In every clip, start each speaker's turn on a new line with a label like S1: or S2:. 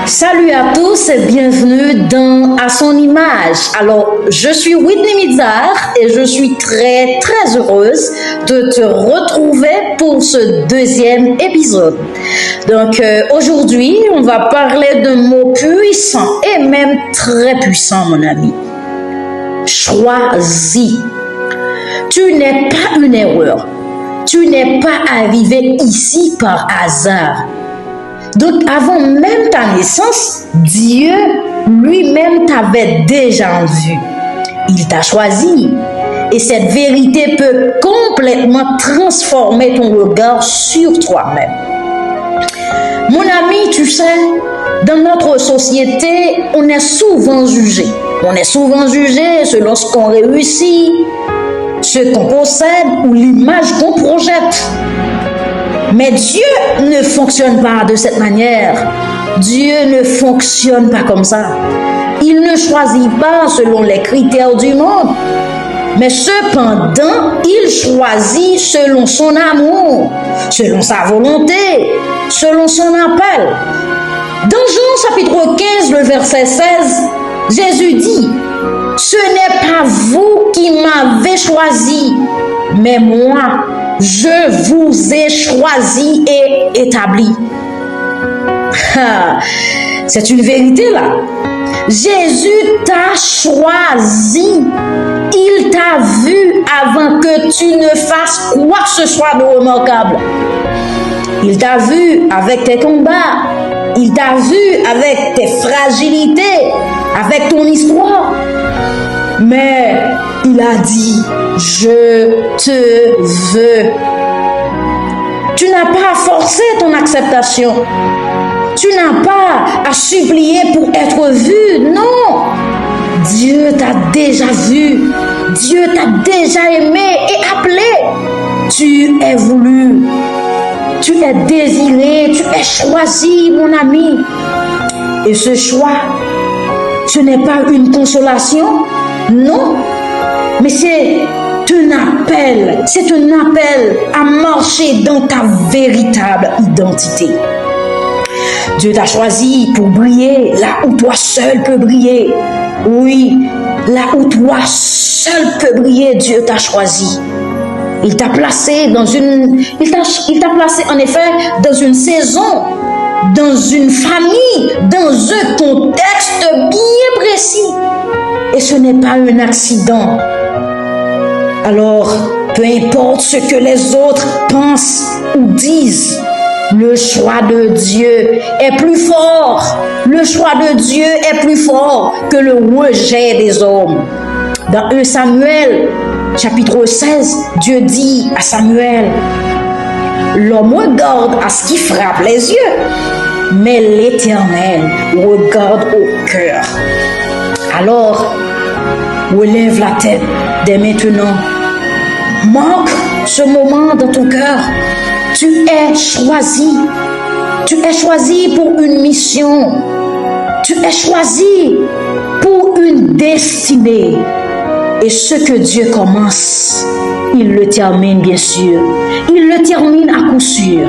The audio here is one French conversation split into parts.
S1: Salut à tous et bienvenue dans À son image. Alors, je suis Whitney Mizar et je suis très heureuse de te retrouver pour ce deuxième épisode. Donc, aujourd'hui, on va parler d'un mot puissant et même très puissant, mon ami. Choisis. Tu n'es pas une erreur. Tu n'es pas arrivé ici par hasard. Donc, avant même ta naissance, Dieu lui-même t'avait déjà en vue. Il t'a choisi. Et cette vérité peut complètement transformer ton regard sur toi-même. Mon ami, tu sais, dans notre société, on est souvent jugé. On est souvent jugé selon ce qu'on réussit, ce qu'on possède ou l'image qu'on projette. Mais Dieu ne fonctionne pas de cette manière. Dieu ne fonctionne pas comme ça. Il ne choisit pas selon les critères du monde. Mais cependant, il choisit selon son amour, selon sa volonté, selon son appel. Dans Jean chapitre 15, le verset 16, Jésus dit: « Ce n'est pas vous qui m'avez choisi, mais moi, je vous ai choisi et établi. » C'est une vérité là. Jésus t'a choisi. Il t'a vu avant que tu ne fasses quoi que ce soit de remarquable. Il t'a vu avec tes combats. Il t'a vu avec tes fragilités, avec ton histoire. Mais il a dit: « Je te veux. » Tu n'as pas à forcer ton acceptation. Tu n'as pas à supplier pour être vu. Non. Dieu t'a déjà vu. Dieu t'a déjà aimé et appelé. Tu es voulu. Tu es désiré. Tu es choisi, mon ami. Et ce choix, ce n'est pas une consolation. Non. Mais c'est un appel à marcher dans ta véritable identité. Dieu t'a choisi pour briller là où toi seul peux briller. Oui, là où toi seul peux briller, Dieu t'a choisi. Il t'a placé il t'a placé en effet dans une saison, dans une famille, dans un contexte bien précis. Et ce n'est pas un accident. Alors, peu importe ce que les autres pensent ou disent, le choix de Dieu est plus fort. Le choix de Dieu est plus fort que le rejet des hommes. Dans 1 Samuel, chapitre 16, Dieu dit à Samuel: « L'homme regarde à ce qui frappe les yeux, mais l'Éternel regarde au cœur. » Alors, relève la tête dès maintenant. Marque ce moment dans ton cœur. Tu es choisi. Tu es choisi pour une mission. Tu es choisi pour une destinée. Et ce que Dieu commence, il le termine bien sûr. Il le termine à coup sûr.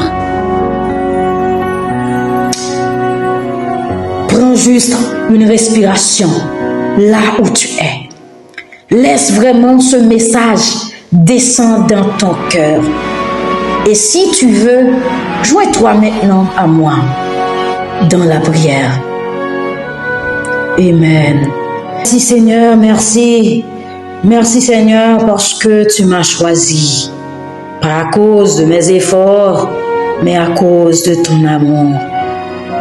S1: Prends juste une respiration là où tu es. Laisse vraiment ce message descendre dans ton cœur. Et si tu veux, joins-toi maintenant à moi dans la prière. Amen. Merci Seigneur, merci. Merci Seigneur parce que tu m'as choisi. Pas à cause de mes efforts, mais à cause de ton amour.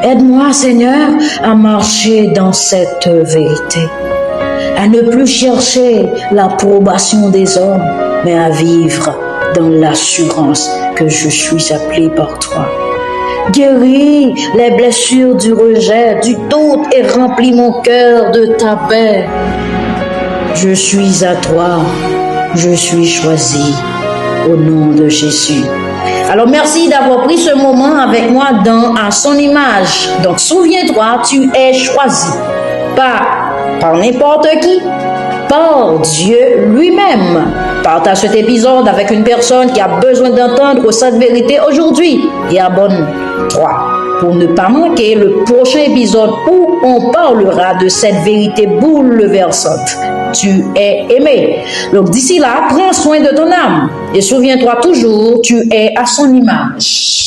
S1: Aide-moi Seigneur à marcher dans cette vérité. À ne plus chercher l'approbation des hommes, mais à vivre dans l'assurance que je suis appelé par toi. Guéris les blessures du rejet, du doute et remplis mon cœur de ta paix. Je suis à toi, je suis choisi au nom de Jésus. Alors merci d'avoir pris ce moment avec moi dans À son image. Donc souviens-toi, tu es choisi. Pas par n'importe qui, par Dieu lui-même. Partage cet épisode avec une personne qui a besoin d'entendre cette vérité aujourd'hui et abonne-toi. pour ne pas manquer le prochain épisode où on parlera de cette vérité bouleversante. Tu es aimé. Donc d'ici là, prends soin de ton âme et souviens-toi toujours, tu es à son image.